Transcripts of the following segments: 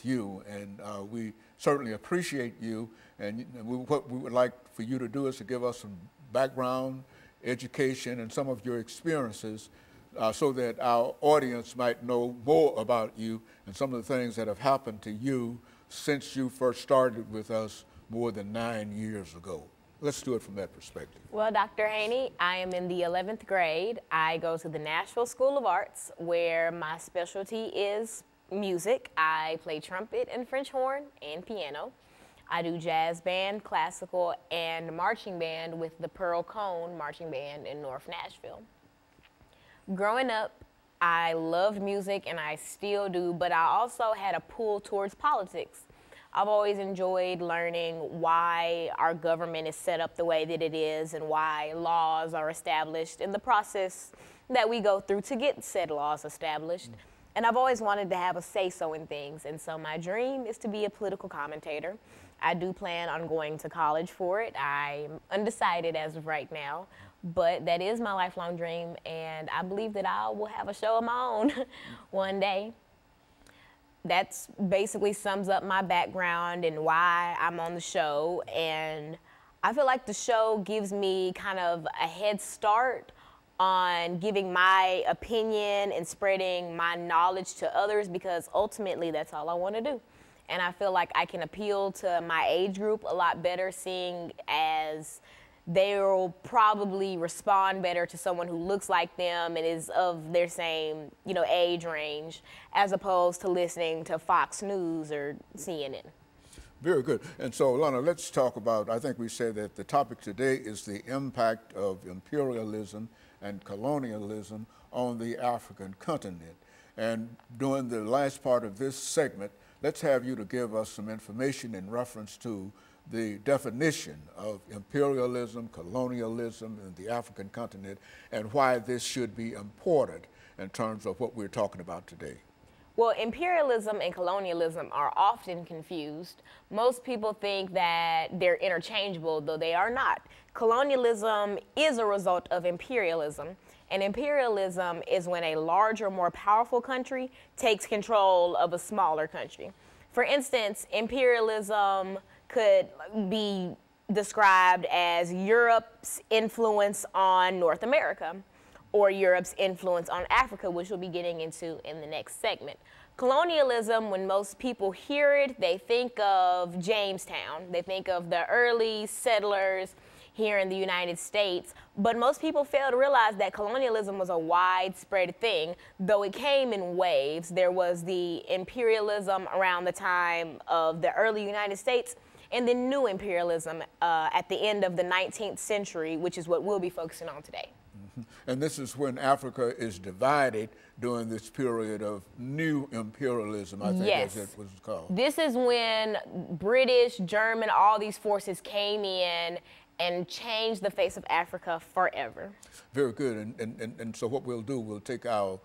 with you, and we certainly appreciate you. And what we would like for you to do is to give us some background, education, and some of your experiences so that our audience might know more about you and some of the things that have happened to you since you first started with us more than 9 years ago. Let's do it from that perspective. Well, Dr. Haney, I am in the 11th grade. I go to the Nashville School of Arts, where my specialty is music. I play trumpet and French horn and piano. I do jazz band, classical, and marching band with the Pearl Cone Marching Band in North Nashville. Growing up, I loved music, and I still do, but I also had a pull towards politics. I've always enjoyed learning why our government is set up the way that it is and why laws are established in the process that we go through to get said laws established. And I've always wanted to have a say-so in things, and so my dream is to be a political commentator. I do plan on going to college for it. I'm undecided as of right now, but that is my lifelong dream, and I believe that I will have a show of my own one day. That's basically sums up my background and why I'm on the show, and I feel like the show gives me kind of a head start on giving my opinion and spreading my knowledge to others, because ultimately that's all I want to do. And I feel like I can appeal to my age group a lot better, seeing as they'll probably respond better to someone who looks like them and is of their same, age range, as opposed to listening to Fox News or CNN. Very good. And so, Lana, let's talk about, I think we said that the topic today is the impact of imperialism and colonialism on the African continent. And during the last part of this segment, let's have you to give us some information in reference to the definition of imperialism, colonialism in the African continent, and why this should be important in terms of what we're talking about today. Well, imperialism and colonialism are often confused. Most people think that they're interchangeable, though they are not. Colonialism is a result of imperialism, and imperialism is when a larger, more powerful country takes control of a smaller country. For instance, imperialism could be described as Europe's influence on North America, or Europe's influence on Africa, which we'll be getting into in the next segment. Colonialism, when most people hear it, they think of Jamestown. They think of the early settlers here in the United States, but most people fail to realize that colonialism was a widespread thing, though it came in waves. There was the imperialism around the time of the early United States, and then new imperialism at the end of the 19th century, which is what we'll be focusing on today. And this is when Africa is divided during this period of new imperialism, I think, yes, as it was called. This is when British, German, all these forces came in and changed the face of Africa forever. Very good. And so what we'll do, we'll take our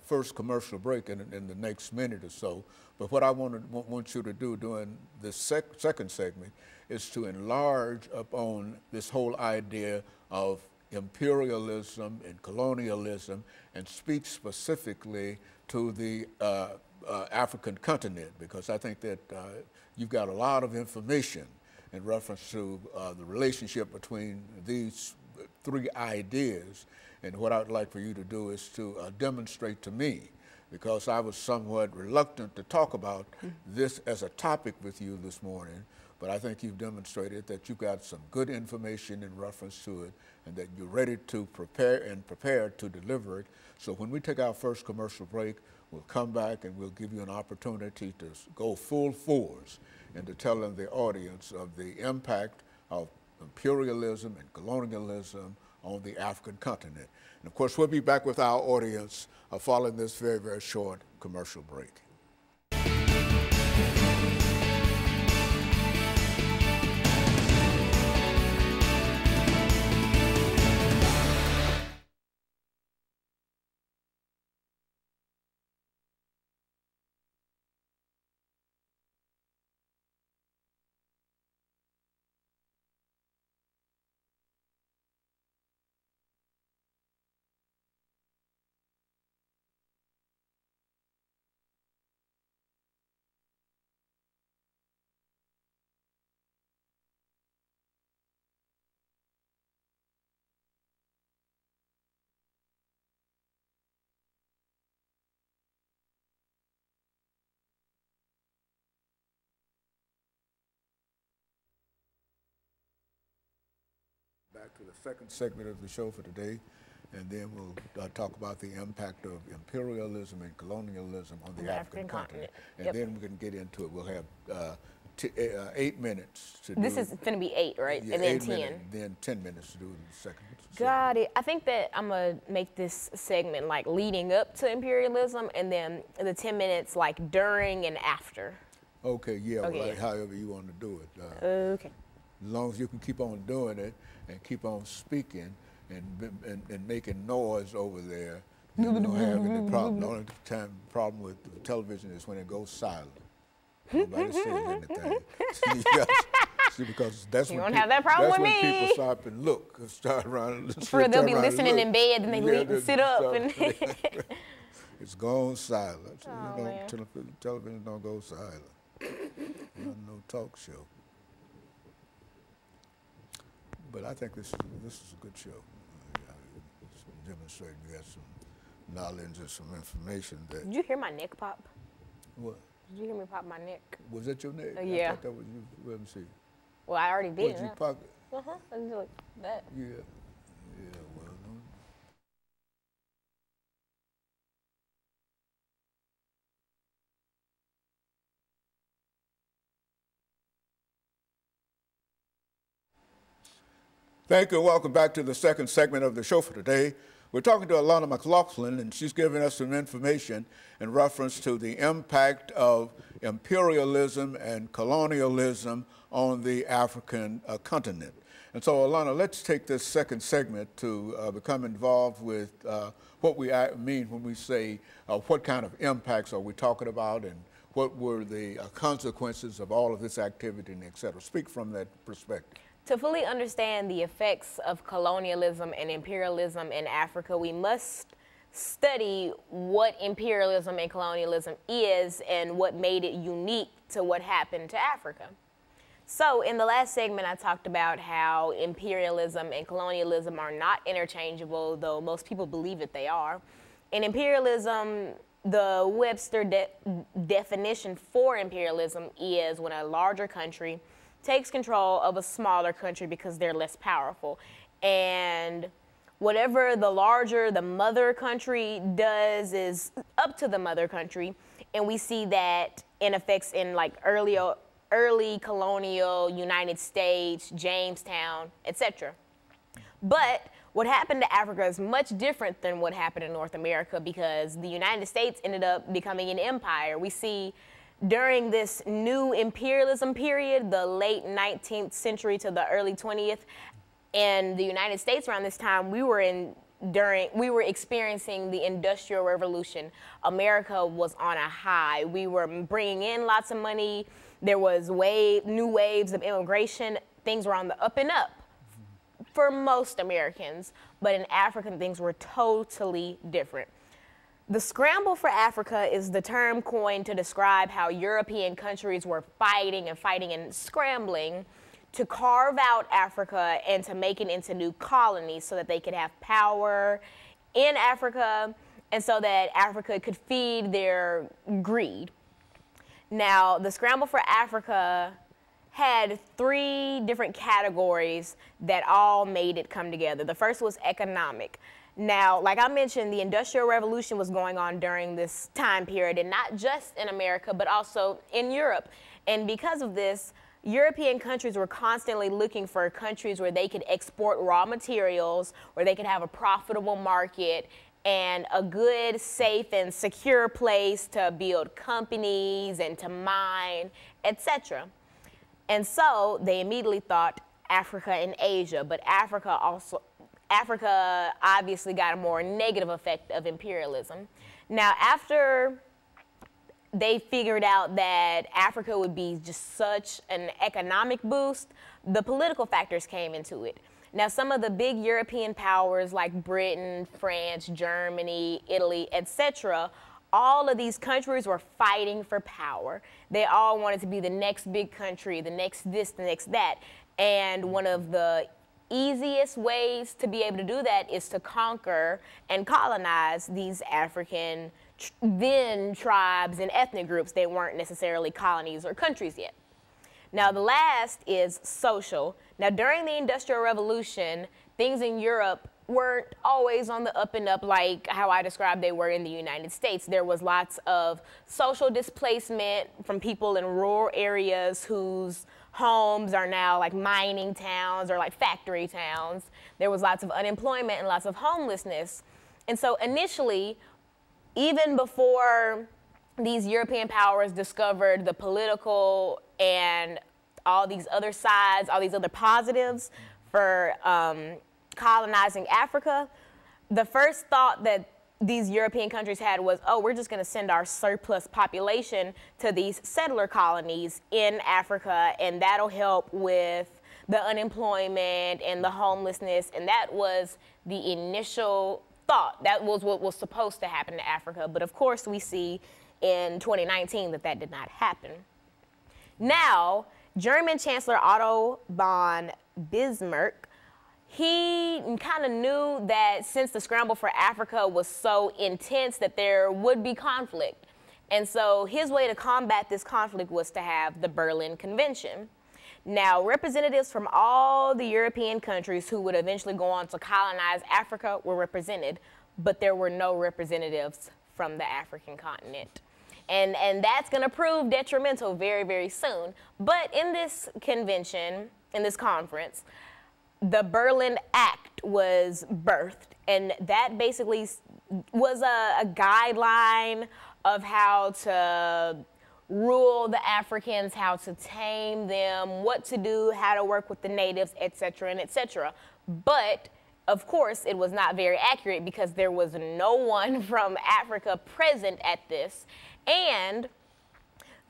first commercial break in the next minute or so. But what I want you to do during this second segment is to enlarge upon this whole idea of imperialism and colonialism, and speak specifically to the African continent, because I think that you've got a lot of information in reference to the relationship between these three ideas. And what I'd like for you to do is to demonstrate to me, because I was somewhat reluctant to talk about this as a topic with you this morning, but I think you've demonstrated that you've got some good information in reference to it, and that you're ready to prepare to deliver it. So when we take our first commercial break, we'll come back and we'll give you an opportunity to go full force into telling the audience of the impact of imperialism and colonialism on the African continent. And of course, we'll be back with our audience following this very, very short commercial break. back to the second segment of the show for today, and then we'll talk about the impact of imperialism and colonialism on the African continent. And then we can get into it. We'll have 8 minutes to do. This is going to be 8, right? Yeah, and then 10. Then 10 minutes to do the second. Got it. I think that I'm going to make this segment like leading up to imperialism, and then the 10 minutes like during and after. Okay, yeah, okay. Well, like however you want to do it. Okay. As long as you can keep on doing it and keep on speaking and making noise over there, you don't have any problem. The only problem with the television is when it goes silent. Nobody says anything. See, because that's you when don't have that problem with me. People stop and look, start around. They'll be listening in bed, and they sit up and. It's gone silent. Oh, you know, television don't go silent. No talk show. But I think this is a good show. It's demonstrating we got some knowledge and some information that. Did you hear my neck pop? What? Did you hear me pop my neck? Was that your neck? Yeah. I thought that was you. Let me see. Well, I already did. What, you pop it? I just like that. Yeah. Yeah, well, no. Thank you and welcome back to the second segment of the show for today. We're talking to Alana McLaughlin, and she's giving us some information in reference to the impact of imperialism and colonialism on the African continent. And so, Alana, let's take this second segment to become involved with what we mean when we say what kind of impacts are we talking about and what were the consequences of all of this activity and et cetera. Speak from that perspective. To fully understand the effects of colonialism and imperialism in Africa, we must study what imperialism and colonialism is and what made it unique to what happened to Africa. So in the last segment, I talked about how imperialism and colonialism are not interchangeable, though most people believe that they are. In imperialism, the Webster definition for imperialism is when a larger country takes control of a smaller country because they're less powerful. And whatever the mother country does is up to the mother country. And we see that in effects in like early colonial United States, Jamestown, etc. But what happened to Africa is much different than what happened in North America because the United States ended up becoming an empire. We see during this new imperialism period, the late 19th century to the early 20th, in the United States around this time, we were experiencing the Industrial Revolution. America was on a high. We were bringing in lots of money. There was new waves of immigration. Things were on the up and up for most Americans, but in Africa, things were totally different. The scramble for Africa is the term coined to describe how European countries were fighting and scrambling to carve out Africa and to make it into new colonies so that they could have power in Africa and so that Africa could feed their greed. Now, the scramble for Africa had 3 different categories that all made it come together. The first was economic. Now, like I mentioned, the Industrial Revolution was going on during this time period, and not just in America, but also in Europe. And because of this, European countries were constantly looking for countries where they could export raw materials, where they could have a profitable market, and a good, safe, and secure place to build companies and to mine, etc. And so they immediately thought Africa and Asia, but Africa obviously got a more negative effect of imperialism. Now, after they figured out that Africa would be just such an economic boost, the political factors came into it. Now, some of the big European powers like Britain, France, Germany, Italy, etc., all of these countries were fighting for power. They all wanted to be the next big country, the next this, the next that. And one of the easiest ways to be able to do that is to conquer and colonize these African then tribes and ethnic groups that weren't necessarily colonies or countries yet. Now, the last is social. Now, during the Industrial Revolution, things in Europe weren't always on the up and up like how I described they were in the United States. There was lots of social displacement from people in rural areas whose homes are now like mining towns or like factory towns. There was lots of unemployment and lots of homelessness. And so initially, even before these European powers discovered the political and all these other sides, all these other positives for colonizing Africa, the first thought that these European countries had was, oh, we're just going to send our surplus population to these settler colonies in Africa, and that'll help with the unemployment and the homelessness. And that was the initial thought. That was what was supposed to happen to Africa. But of course, we see in 2019 that that did not happen. Now, German Chancellor Otto von Bismarck, he kind of knew that since the scramble for Africa was so intense that there would be conflict. And so his way to combat this conflict was to have the Berlin Convention. Now, representatives from all the European countries who would eventually go on to colonize Africa were represented, but there were no representatives from the African continent. And that's going to prove detrimental very, very soon. But in this convention, in this conference, the Berlin Act was birthed, and that basically was a guideline of how to rule the Africans, how to tame them, what to do, how to work with the natives, et cetera, and et cetera. But of course, it was not very accurate because there was no one from Africa present at this. And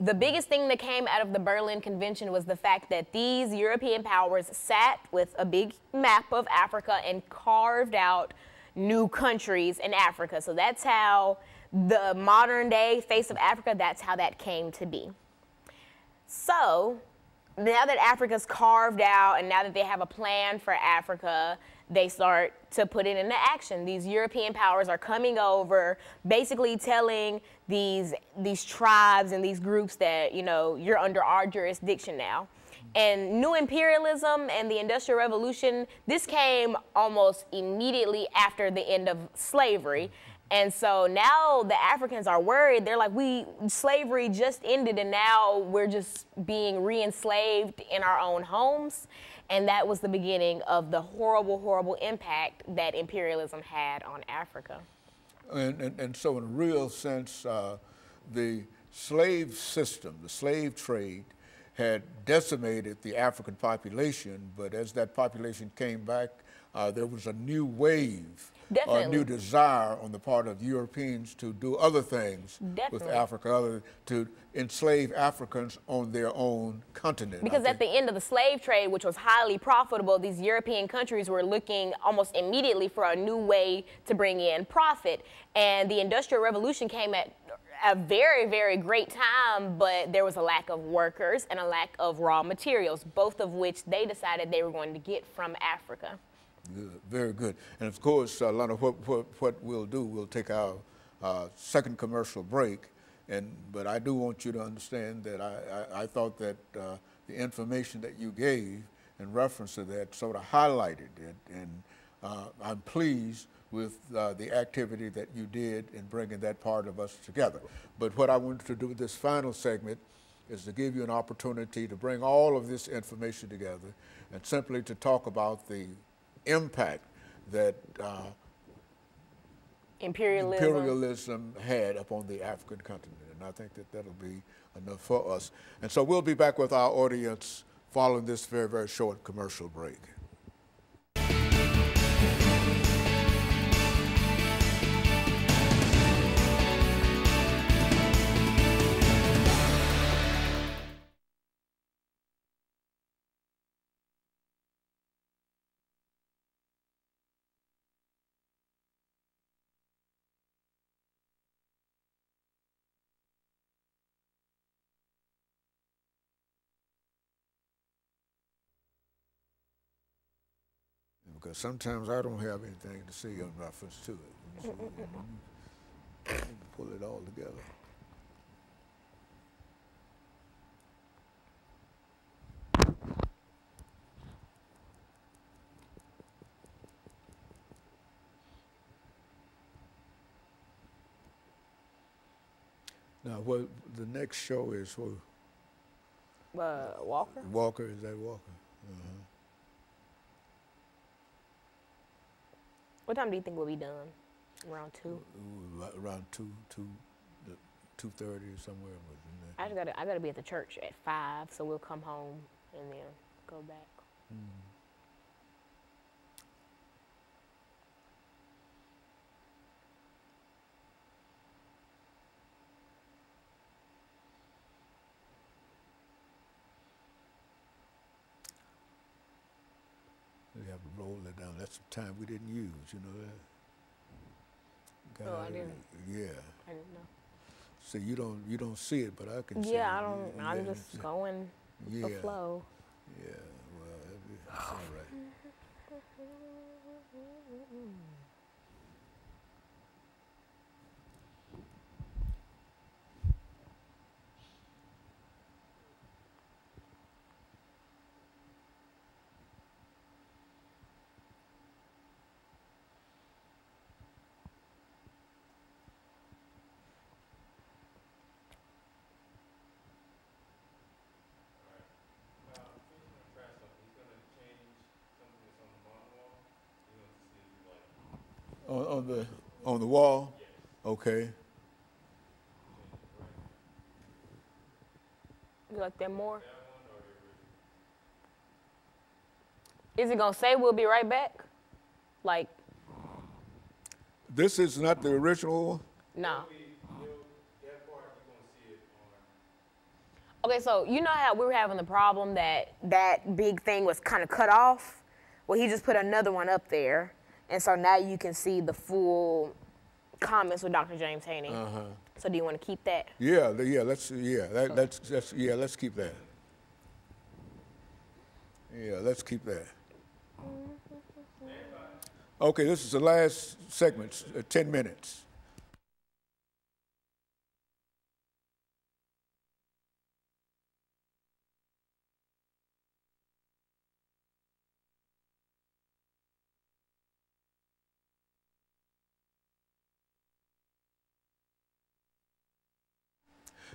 the biggest thing that came out of the Berlin Convention was the fact that these European powers sat with a big map of Africa and carved out new countries in Africa. So that's how the modern day face of Africa, that's how that came to be. So now that Africa's carved out and now that they have a plan for Africa, they start to put it into action. These European powers are coming over, basically telling these tribes and these groups that, you know, you're under our jurisdiction now. And new imperialism and the Industrial Revolution, this came almost immediately after the end of slavery. And so now the Africans are worried. They're like, slavery just ended and now we're just being re-enslaved in our own homes. And that was the beginning of the horrible, horrible impact that imperialism had on Africa. And so in a real sense, the slave system, the slave trade, had decimated the African population, but as that population came back, there was a new wave, a new desire on the part of Europeans to do other things with Africa, to enslave Africans on their own continent. Because at the end of the slave trade, which was highly profitable, these European countries were looking almost immediately for a new way to bring in profit. And the Industrial Revolution came at a very, very great time, but there was a lack of workers and a lack of raw materials, both of which they decided they were going to get from Africa. Good, very good. And of course, Lana, what we'll do, we'll take our second commercial break, but I do want you to understand that I thought that the information that you gave in reference to that sort of highlighted it, and I'm pleased with the activity that you did in bringing that part of us together. But what I wanted to do with this final segment is to give you an opportunity to bring all of this information together and simply to talk about the impact that imperialism had upon the African continent. And I think that that'll be enough for us. And so we'll be back with our audience following this very, very short commercial break. Because sometimes I don't have anything to say in reference to it. So, pull it all together. Now, what the next show is for? Walker? Walker, is that Walker? What time do you think we'll be done? Around 2? Around 2:30 or somewhere. I gotta be at the church at 5, so we'll come home and then go back. We have to roll that down. That's some time we didn't use, you know that. Oh, I didn't. Yeah. I didn't know. So you don't see it, but I can see it. Yeah, I don't. I'm just going with the flow. Yeah. Well, that's all right. On the wall? Yes. Okay. You like that more? Is it gonna say we'll be right back? Like, this is not the original? No. Okay, so you know how we were having the problem that big thing was kind of cut off? Well, he just put another one up there. And so now you can see the full comments with Dr. James Haney. So do you want to keep that? Yeah, let's keep that. Yeah, let's keep that. Okay, this is the last segment, 10 minutes.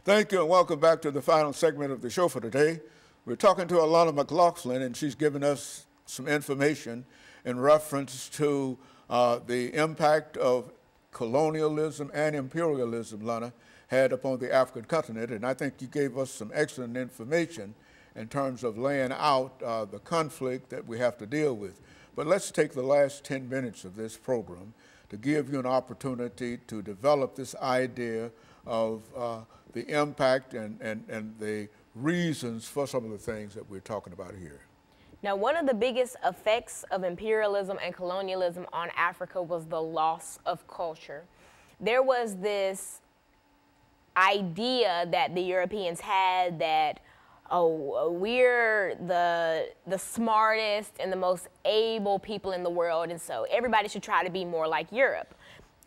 Thank you and welcome back to the final segment of the show for today. We're talking to Alana McLaughlin, and she's given us some information in reference to the impact of colonialism and imperialism, Lana, had upon the African continent. And I think you gave us some excellent information in terms of laying out the conflict that we have to deal with. But let's take the last 10 minutes of this program to give you an opportunity to develop this idea of the impact and the reasons for some of the things that we're talking about here. Now, one of the biggest effects of imperialism and colonialism on Africa was the loss of culture. There was this idea that the Europeans had that, oh, we're the smartest and the most able people in the world, and so everybody should try to be more like Europe.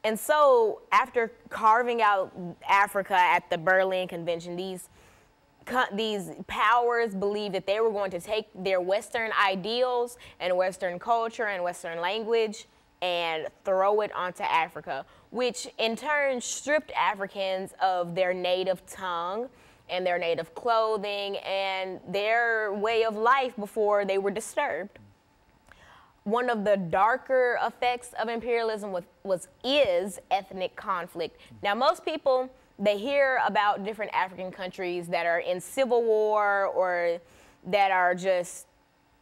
And so after carving out Africa at the Berlin Convention, these powers believed that they were going to take their Western ideals and Western culture and Western language and throw it onto Africa, which in turn stripped Africans of their native tongue and their native clothing and their way of life before they were disturbed. One of the darker effects of imperialism is ethnic conflict. Now, most people, they hear about different African countries that are in civil war or that are just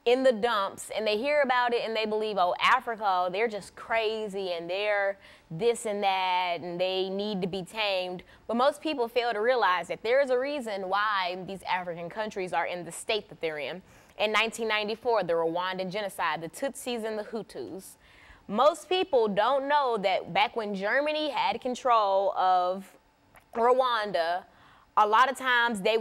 in the dumps, and they hear about it and they believe, oh, Africa, they're just crazy and they're this and that and they need to be tamed. But most people fail to realize that there is a reason why these African countries are in the state that they're in. In 1994, the Rwandan genocide, the Tutsis and the Hutus. Most people don't know that back when Germany had control of Rwanda, a lot of times they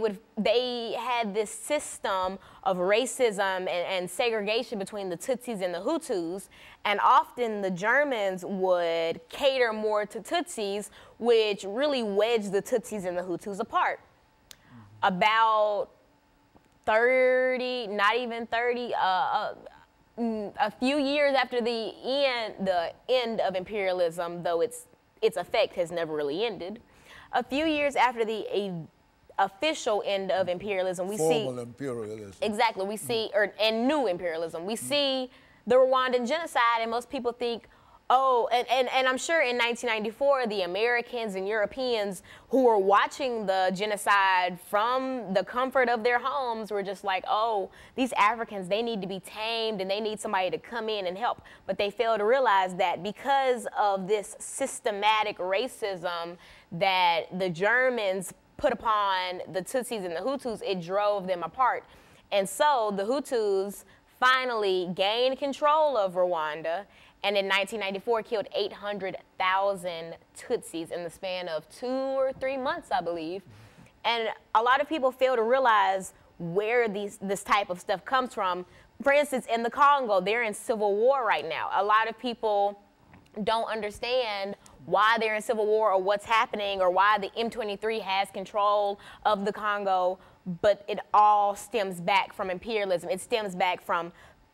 had this system of racism and segregation between the Tutsis and the Hutus, and often the Germans would cater more to Tutsis, which really wedged the Tutsis and the Hutus apart. About 30, not even 30, a few years after the end of imperialism, though its effect has never really ended, a few years after the official end of imperialism, we see formal imperialism. Exactly, we see and new imperialism. We see the Rwandan genocide, and most people think, oh, and I'm sure in 1994, the Americans and Europeans who were watching the genocide from the comfort of their homes were just like, oh, these Africans, they need to be tamed and they need somebody to come in and help. But they fail to realize that because of this systematic racism that the Germans put upon the Tutsis and the Hutus, it drove them apart. And so the Hutus finally gained control of Rwanda, and in 1994 killed 800,000 Tutsis in the span of 2 or 3 months, I believe. And a lot of people fail to realize where this type of stuff comes from. For instance, in the Congo, they're in civil war right now. A lot of people don't understand why they're in civil war or what's happening or why the M23 has control of the Congo, but it all stems back from imperialism. It stems back from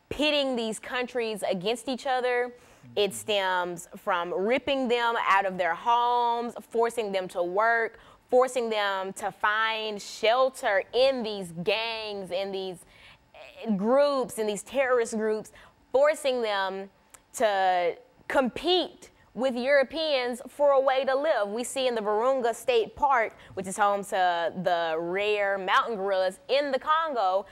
pitting these countries against each other. It stems from ripping them out of their homes, forcing them to work, forcing them to find shelter in these gangs, in these groups, in these terrorist groups, forcing them to compete with Europeans for a way to live. We see in the Virunga State Park, which is home to the rare mountain gorillas in the Congo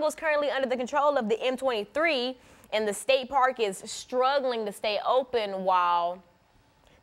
is currently under the control of the M23, and the state park is struggling to stay open while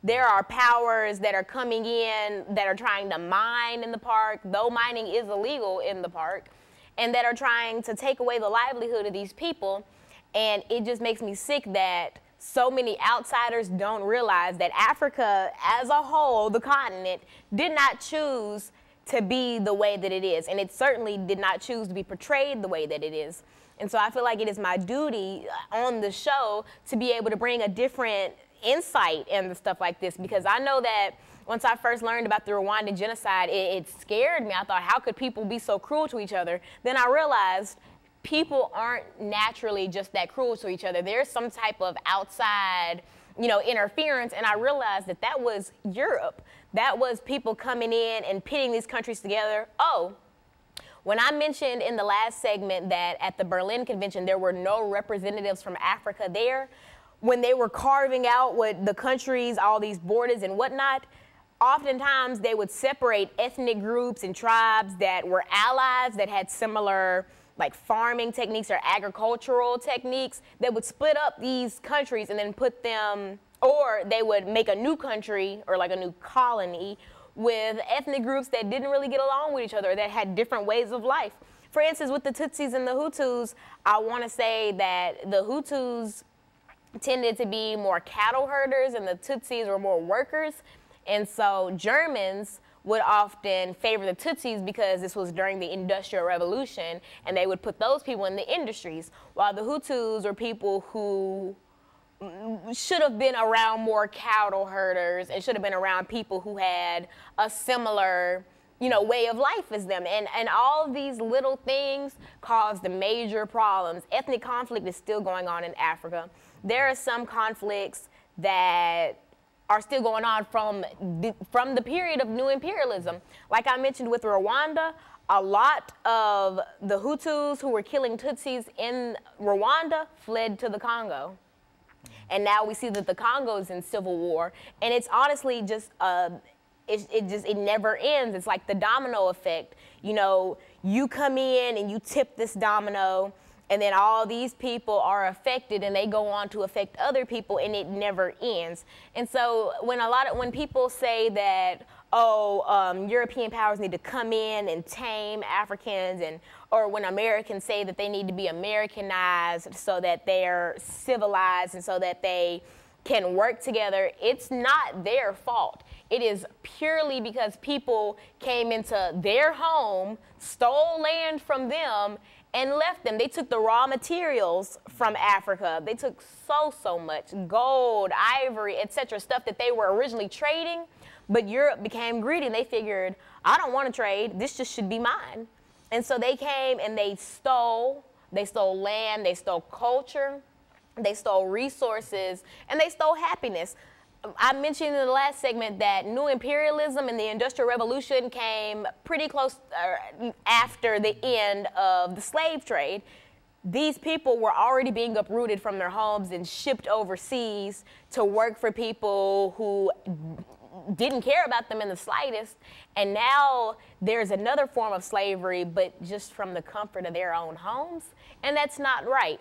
there are powers that are coming in that are trying to mine in the park, though mining is illegal in the park, and that are trying to take away the livelihood of these people. And it just makes me sick that so many outsiders don't realize that Africa as a whole, the continent, did not choose to be the way that it is. And it certainly did not choose to be portrayed the way that it is. And so I feel like it is my duty on the show to be able to bring a different insight into stuff like this, because I know that once I first learned about the Rwandan genocide, it scared me. I thought, how could people be so cruel to each other? Then I realized people aren't naturally just that cruel to each other. There's some type of outside, interference, and I realized that that was Europe. That was people coming in and pitting these countries together. Oh, when I mentioned in the last segment that at the Berlin Convention there were no representatives from Africa there, when they were carving out what the countries, all these borders and whatnot, oftentimes they would separate ethnic groups and tribes that were allies, that had similar like farming techniques or agricultural techniques, that would split up these countries and then put them, or they would make a new country or like a new colony with ethnic groups that didn't really get along with each other, that had different ways of life. For instance, with the Tutsis and the Hutus, I want to say that the Hutus tended to be more cattle herders and the Tutsis were more workers. And so Germans would often favor the Tutsis because this was during the Industrial Revolution, and they would put those people in the industries, while the Hutus were people who should have been around more cattle herders and should have been around people who had a similar, way of life as them. And all of these little things caused the major problems. Ethnic conflict is still going on in Africa. There are some conflicts that are still going on from the period of new imperialism. Like I mentioned with Rwanda, a lot of the Hutus who were killing Tutsis in Rwanda fled to the Congo. And now we see that the Congo is in civil war. And it's honestly just, it never ends. It's like the domino effect. You come in and you tip this domino, and then all these people are affected and they go on to affect other people, and it never ends. And so when people say that, European powers need to come in and tame Africans, or when Americans say that they need to be Americanized so that they're civilized and so that they can work together, it's not their fault. It is purely because people came into their home, stole land from them, and left them. They took the raw materials from Africa. They took so much gold, ivory, etc., stuff that they were originally trading, but Europe became greedy and they figured, I don't want to trade, this just should be mine. And so they came and they stole land, they stole culture, they stole resources, and they stole happiness. I mentioned in the last segment that new imperialism and the Industrial Revolution came pretty close after the end of the slave trade. These people were already being uprooted from their homes and shipped overseas to work for people who didn't care about them in the slightest. And now there's another form of slavery, but just from the comfort of their own homes. And that's not right.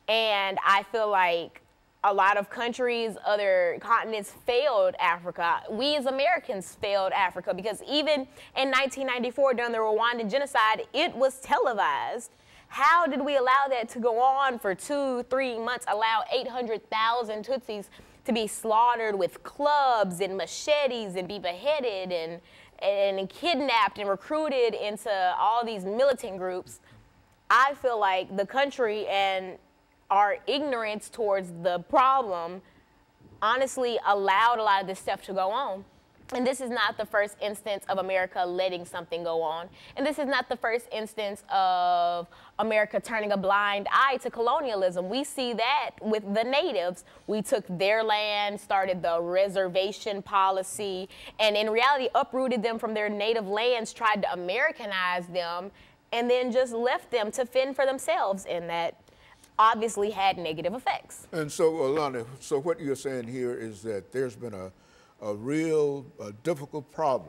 And I feel like a lot of countries, other continents failed Africa. We as Americans failed Africa because even in 1994 during the Rwandan genocide, it was televised. How did we allow that to go on for 2-3 months, allow 800,000 Tutsis to be slaughtered with clubs and machetes and be beheaded and kidnapped and recruited into all these militant groups? I feel like the country and our ignorance towards the problem honestly allowed a lot of this stuff to go on. And this is not the first instance of America letting something go on. And this is not the first instance of America turning a blind eye to colonialism. We see that with the natives. We took their land, started the reservation policy, and in reality uprooted them from their native lands, tried to Americanize them, and then just left them to fend for themselves. And that obviously had negative effects. And so, Alana, so what you're saying here is that there's been a real difficult problem